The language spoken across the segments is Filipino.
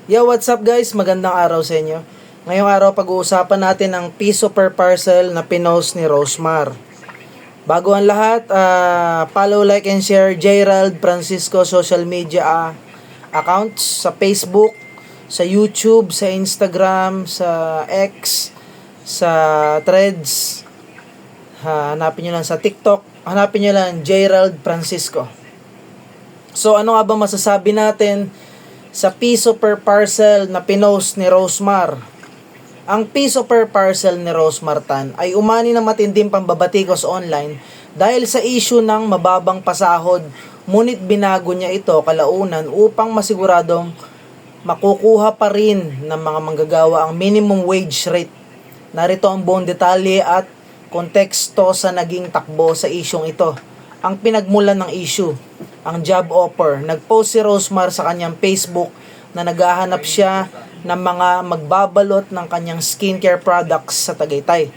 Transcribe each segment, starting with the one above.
Yo, what's up guys? Magandang araw sa inyo. Ngayong araw pag-uusapan natin ang piso per parcel na pinost ni Rosemar. Bago ang lahat, follow, like, and share Gerald Francisco social media accounts sa Facebook, sa YouTube, sa Instagram, sa X, sa Threads. Hanapin nyo lang sa TikTok. Hanapin nyo lang Gerald Francisco. So ano nga ba masasabi natin sa piso per parcel na pinost ni Rosemar? Ang piso per parcel ni Rosemar Tan ay umani na matinding pambabatikos online dahil sa issue ng mababang pasahod, ngunit binago niya ito kalaunan upang masiguradong makukuha pa rin ng mga manggagawa ang minimum wage rate. Narito ang buong detalye at konteksto sa naging takbo sa isyong ito. Ang pinagmulan ng issue, ang job offer. Nag-post si Rosemar sa kanyang Facebook na naghahanap siya ng mga magbabalot ng kanyang skincare products sa Tagaytay.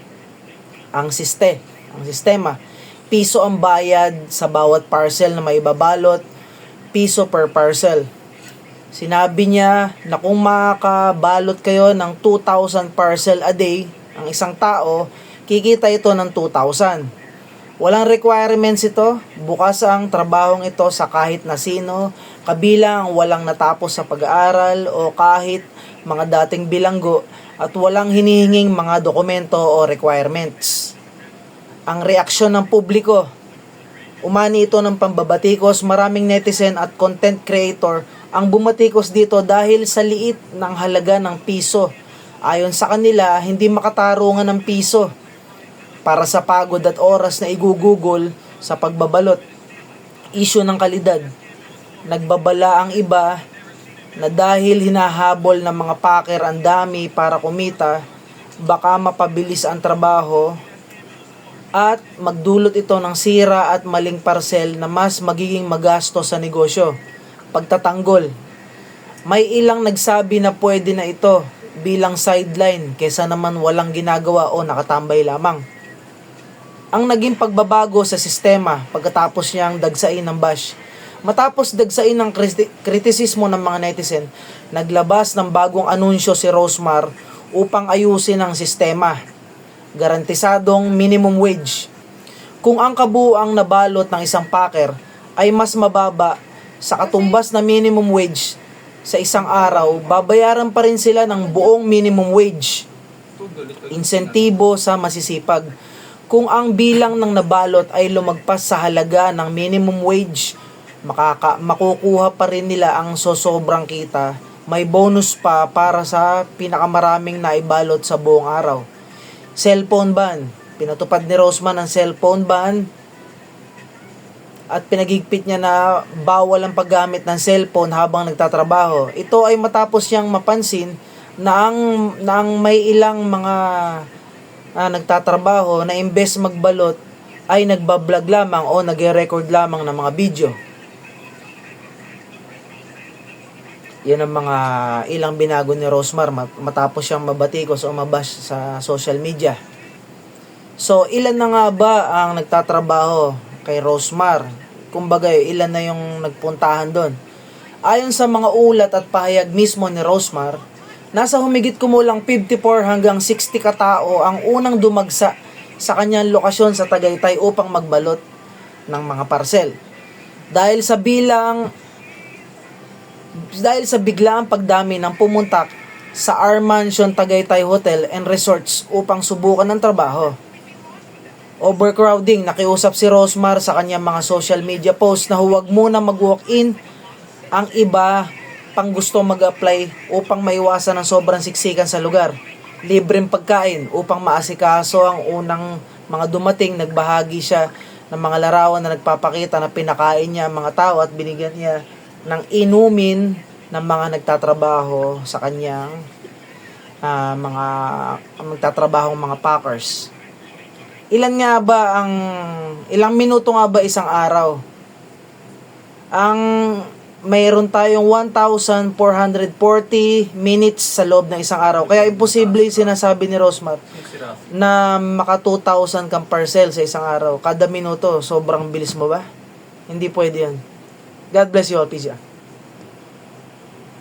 Ang sistema, piso ang bayad sa bawat parcel na may babalot, piso per parcel. Sinabi niya na kung makakabalot kayo ng 2,000 parcel a day, ang isang tao, kikita ito ng 2,000. Walang requirements ito, bukas ang trabahong ito sa kahit na sino, kabilang walang natapos sa pag-aaral o kahit mga dating bilanggo at walang hinihinging mga dokumento o requirements. Ang reaksyon ng publiko, umani ito ng pambabatikos, maraming netizen at content creator ang bumatikos dito dahil sa liit ng halaga ng piso. Ayon sa kanila, hindi makatarungan ng piso para sa pagod at oras na igugugol sa pagbabalot. Issue ng kalidad. Nagbabala ang iba na dahil hinahabol ng mga packer ang dami para kumita, baka mapabilis ang trabaho at magdulot ito ng sira at maling parcel na mas magiging magasto sa negosyo. Pagtatanggol. May ilang nagsabi na pwede na ito bilang sideline kesa naman walang ginagawa o nakatambay lamang. Ang naging pagbabago sa sistema pagkatapos niyang dagsain ng bash. Matapos dagsain ng kritisismo ng mga netizen, naglabas ng bagong anunsyo si Rosemar upang ayusin ang sistema. Garantisadong minimum wage. Kung ang kabuuang nabalot ng isang packer ay mas mababa sa katumbas na minimum wage sa isang araw, babayaran pa rin sila ng buong minimum wage. Insentibo sa masisipag. Kung ang bilang ng nabalot ay lumagpas sa halaga ng minimum wage, makukuha pa rin nila ang sosobrang kita. May bonus pa para sa pinakamaraming naibalot sa buong araw. Cellphone ban. Pinatupad ni Rosemar ang cellphone ban at pinagigpit niya na bawal ang paggamit ng cellphone habang nagtatrabaho. Ito ay matapos niyang mapansin na ang may ilang mga nagtatrabaho na imbes magbalot ay nagbablog lamang o nagre-record lamang ng mga video. Yan ang mga ilang binago ni Rosemar matapos siyang mabatikos o mabash sa social media. So, ilan na nga ba ang nagtatrabaho kay Rosemar? Kumbaga, ilan na yung nagpuntahan doon? Ayon sa mga ulat at pahayag mismo ni Rosemar, nasa humigit kumulang 54 hanggang 60 katao ang unang dumagsa sa kanyang lokasyon sa Tagaytay upang magbalot ng mga parcel. Dahil sa biglaang pagdami ng pumuntak sa R Mansion Tagaytay Hotel and Resorts upang subukan ng trabaho. Overcrowding, nakiusap si Rosemar sa kanyang mga social media posts na huwag muna mag-walk-in ang iba pang gusto mag-apply upang maiwasan ang sobrang siksikan sa lugar. Libreng pagkain upang maasikaso ang unang mga dumating. Nagbahagi siya ng mga larawan na nagpapakita na pinakain niya ang mga tao at binigyan niya ng inumin ng mga nagtatrabaho sa kanyang nagtatrabahong mga packers. Ilang minuto nga ba isang araw? Mayroon tayong 1,440 minutes sa loob ng isang araw. Kaya imposible sinasabi ni Rosemar na maka 2,000 kang parcel sa isang araw. Kada minuto, sobrang bilis mo ba? Hindi pwede yan. God bless you all. Peace.